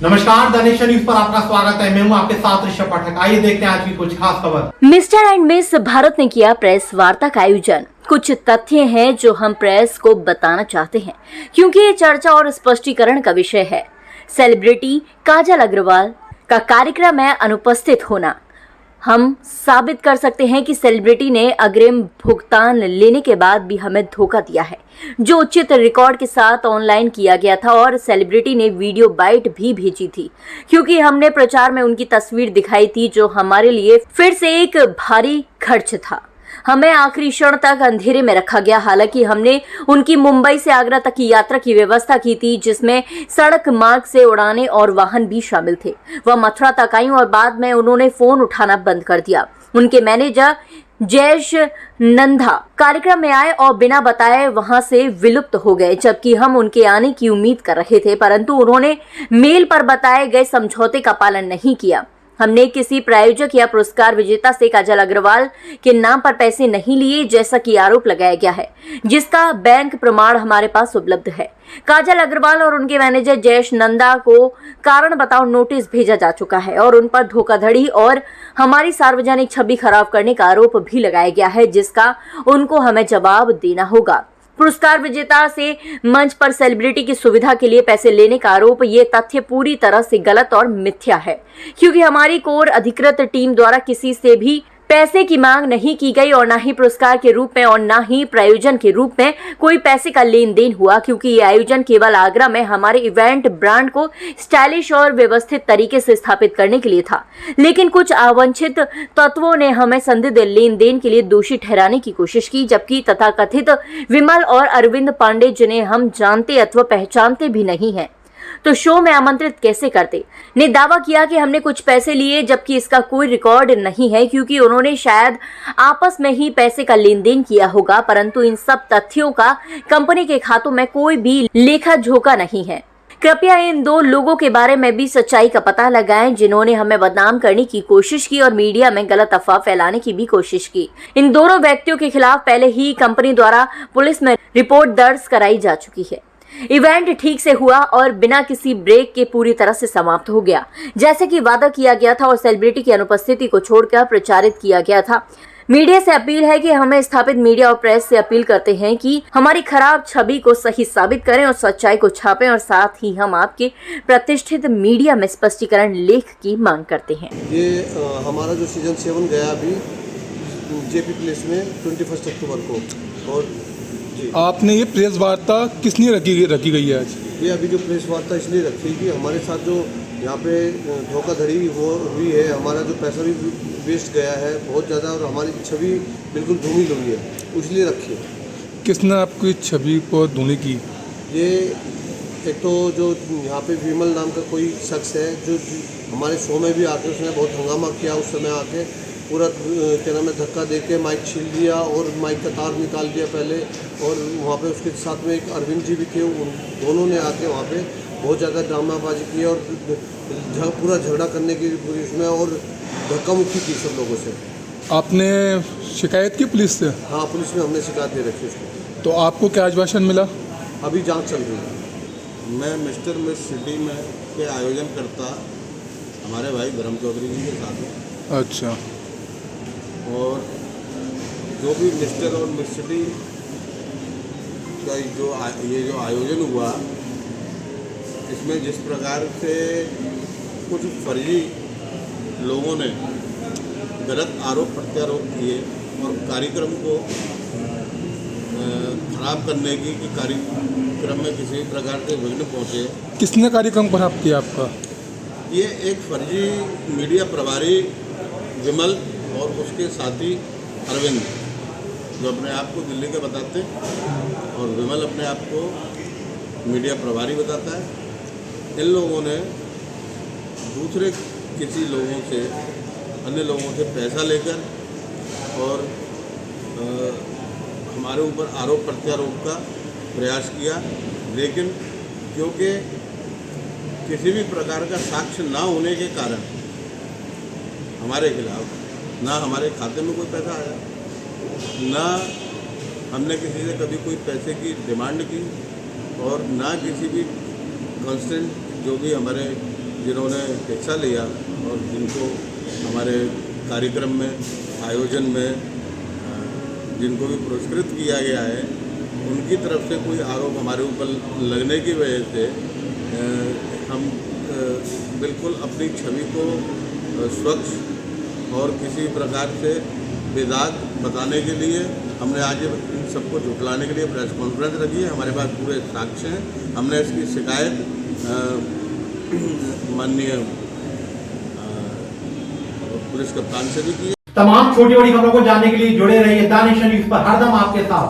नमस्कार, the nation news पर आपका स्वागत है। मैं हूं आपके साथ ऋषभ पाठक। आइए देखते हैं आज की कुछ खास खबर। मिस्टर एंड मिस भारत ने किया प्रेस वार्ता का आयोजन। कुछ तथ्य हैं जो हम प्रेस को बताना चाहते हैं क्योंकि ये चर्चा और स्पष्टीकरण का विषय है। सेलिब्रिटी काजल अग्रवाल का कार्यक्रम में अनुपस्थित होना। हम साबित कर सकते हैं कि सेलिब्रिटी ने अग्रिम भुगतान लेने के बाद भी हमें धोखा दिया है, जो उचित रिकॉर्ड के साथ ऑनलाइन किया गया था, और सेलिब्रिटी ने वीडियो बाइट भी भेजी थी क्योंकि हमने प्रचार में उनकी तस्वीर दिखाई थी, जो हमारे लिए फिर से एक भारी खर्च था। हमें आखिरी क्षण तक अंधेरे में रखा गया। हालांकि हमने उनकी मुंबई से आगरा तक की यात्रा की व्यवस्था की थी, जिसमें सड़क मार्ग से उड़ानें और वाहन भी शामिल थे। वह मथुरा तक आई और बाद में उन्होंने फोन उठाना बंद कर दिया। उनके मैनेजर जयेश नंदा कार्यक्रम में आए और बिना बताए वहां से विलुप्त हो गए, जबकि हम उनके आने की उम्मीद कर रहे थे, परंतु उन्होंने मेल पर बताए गए समझौते का पालन नहीं किया। हमने किसी प्रायोजक या पुरस्कार विजेता से काजल अग्रवाल के नाम पर पैसे नहीं लिए, जैसा कि आरोप लगाया गया है, जिसका बैंक प्रमाण हमारे पास उपलब्ध है। काजल अग्रवाल और उनके मैनेजर जयेश नंदा को कारण बताओ नोटिस भेजा जा चुका है और उन पर धोखाधड़ी और हमारी सार्वजनिक छवि खराब करने का आरोप भी लगाया गया है, जिसका उनको हमें जवाब देना होगा। पुरस्कार विजेता से मंच पर सेलिब्रिटी की सुविधा के लिए पैसे लेने का आरोप, ये तथ्य पूरी तरह से गलत और मिथ्या है, क्योंकि हमारी कोर अधिकृत टीम द्वारा किसी से भी पैसे की मांग नहीं की गई और ना ही पुरस्कार के रूप में और ना ही प्रायोजन के रूप में कोई पैसे का लेन देन हुआ, क्योंकि ये आयोजन केवल आगरा में हमारे इवेंट ब्रांड को स्टाइलिश और व्यवस्थित तरीके से स्थापित करने के लिए था। लेकिन कुछ अवांछित तत्वों ने हमें संदिग्ध लेन देन के लिए दोषी ठहराने की कोशिश की, जबकि तथाकथित विमल और अरविंद पांडे, जिन्हें हम जानते अथवा पहचानते भी नहीं है, तो शो में आमंत्रित कैसे करते, ने दावा किया कि हमने कुछ पैसे लिए, जबकि इसका कोई रिकॉर्ड नहीं है, क्योंकि उन्होंने शायद आपस में ही पैसे का लेन देन किया होगा, परंतु इन सब तथ्यों का कंपनी के खातों में कोई भी लेखा जोखा नहीं है। कृपया इन दो लोगों के बारे में भी सच्चाई का पता लगाएं, जिन्होंने हमें बदनाम करने की कोशिश की और मीडिया में गलत अफवाह फैलाने की भी कोशिश की। इन दोनों व्यक्तियों के खिलाफ पहले ही कंपनी द्वारा पुलिस में रिपोर्ट दर्ज कराई जा चुकी है। इवेंट ठीक से हुआ और बिना किसी ब्रेक के पूरी तरह से समाप्त हो गया, जैसे कि वादा किया गया था और सेलिब्रिटी की अनुपस्थिति को छोड़कर प्रचारित किया गया था। मीडिया से अपील है कि हमें स्थापित मीडिया और प्रेस से अपील करते हैं कि हमारी खराब छवि को सही साबित करें और सच्चाई को छापें, और साथ ही हम आपके प्रतिष्ठित मीडिया में स्पष्टीकरण लेख की मांग करते हैं। ये हमारा जो सीजन 7 गया अभी जेपी प्लेस में 21 अक्टूबर को, और आपने ये प्रेस वार्ता किस लिए रखी गई है आज? ये अभी जो प्रेस वार्ता इसलिए रखी कि हमारे साथ जो यहाँ पे धोखाधड़ी वो हुई है, हमारा जो पैसा भी वेस्ट गया है बहुत ज़्यादा, और हमारी छवि बिल्कुल धूमिल हुई है, इसलिए रखी है। किसने आपकी छवि को धूमिल की? ये एक तो जो यहाँ पे विमल नाम का कोई शख्स है, जो हमारे शो में भी आके उसने बहुत हंगामा किया। उस समय आके पूरा क्या नाम है धक्का दे के माइक छीन लिया और माइक का तार निकाल दिया पहले, और वहाँ पे उसके साथ में एक अरविंद जी भी थे, उन दोनों ने आके वहाँ पे बहुत ज़्यादा ड्रामाबाजी की और पूरा झगड़ा करने की उसमें, और धक्का मुक्की की सब लोगों से। आपने शिकायत की पुलिस से? हाँ, पुलिस में हमने शिकायत दे रखी उसको। तो आपको क्या आश्वासन मिला? अभी जाँच चल रही है। मैं मिस्टर मिस सिटी में के आयोजन करता हमारे भाई धर्म चौधरी जी के साथ में। अच्छा। और जो भी मिस्टर और मिस सिटी का ये जो आयोजन हुआ, इसमें जिस प्रकार से कुछ फर्जी लोगों ने गलत आरोप प्रत्यारोप किए और कार्यक्रम को खराब करने की, कि कार्यक्रम में किसी प्रकार से विघ्न पहुँचे। किसने कार्यक्रम खराब किया आपका? ये एक फर्जी मीडिया प्रभारी विमल और उसके साथी अरविंद, जो अपने आप को दिल्ली के बताते हैं, और विमल अपने आप को मीडिया प्रभारी बताता है। इन लोगों ने दूसरे किसी लोगों से, अन्य लोगों से पैसा लेकर और हमारे ऊपर आरोप प्रत्यारोप का प्रयास किया, लेकिन क्योंकि किसी भी प्रकार का साक्ष्य ना होने के कारण हमारे खिलाफ ना हमारे खाते में कोई पैसा आया, ना हमने किसी से कभी कोई पैसे की डिमांड की, और ना किसी भी कंस्टेंट जो भी हमारे जिन्होंने हिस्सा लिया और जिनको हमारे कार्यक्रम में, आयोजन में जिनको भी पुरस्कृत किया गया है, उनकी तरफ से कोई आरोप हमारे ऊपर लगने की वजह से हम बिल्कुल अपनी छवि को स्वच्छ और किसी प्रकार से बेदाग बताने के लिए हमने आज इन सबको झुठलाने के लिए प्रेस कॉन्फ्रेंस रखी है। हमारे पास पूरे साक्ष्य हैं। हमने इसकी शिकायत माननीय पुलिस कप्तान से भी की है। तमाम छोटी बड़ी खबरों को जानने के लिए जुड़े रहिए दानिश न्यूज़ पर, हरदम आपके साथ।